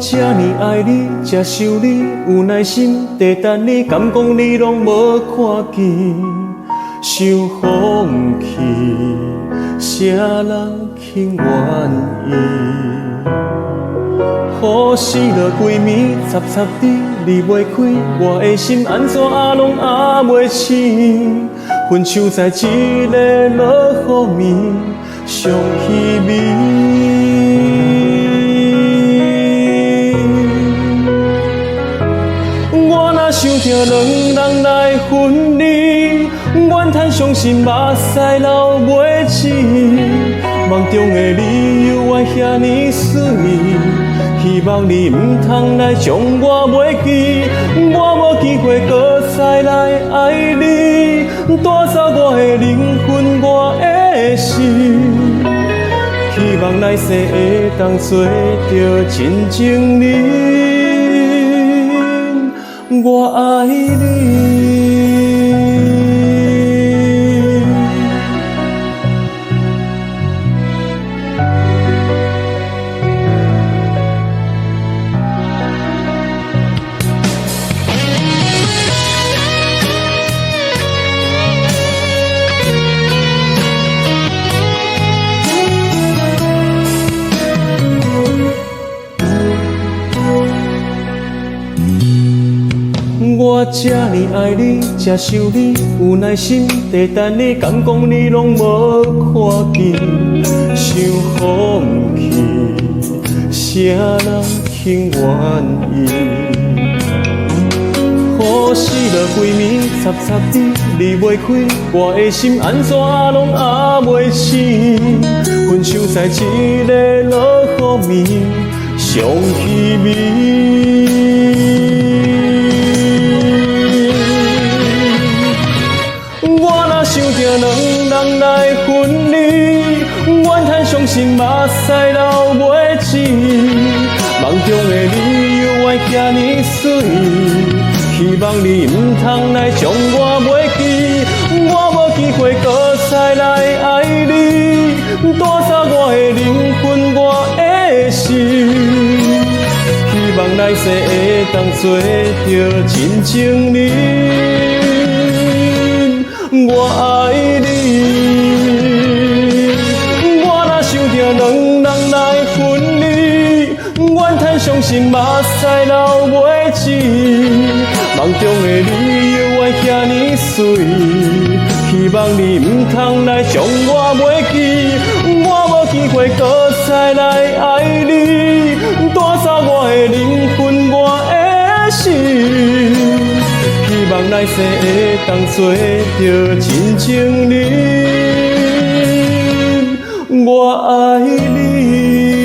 这呢爱你，这想你，有耐心地等你，敢讲你拢无看见，想放弃，啥人肯愿意？雨死了几暝，插插滴，离袂开，我的心安怎拢压袂醒？分手在一个落雨暝，上稀微。我若想着两人来分离，怨叹伤心目屎流袂止，梦中的你犹原遐尼水。希望你唔通来将我袂记，我无机会搁再来爱你，带走我的灵魂，我的心。希望来世会当做着真情人，我爱你。我这呢爱你，这想你，有耐心地等你，敢讲你拢无看见，想放弃，啥人肯愿意？雨死了几暝，插插滴，离袂开，我的心安怎拢压袂醒？分手在一个落雨暝，上稀微。想着两人来分离，怨叹伤心目屎流袂止，梦中的你犹原遐尼水，希望你唔通来将我袂记，我无机会搁再来爱你，带走我的灵魂，我的心。希望来世会当做着真情人。我爱你，我若想着两人来分离，怨叹伤心目屎流袂止，梦中的你犹原遐尼水，希望你唔通来将我袂记，我无机会搁再来爱你，带走我的灵魂，我的心。希望来世会当做着真情人，我爱你。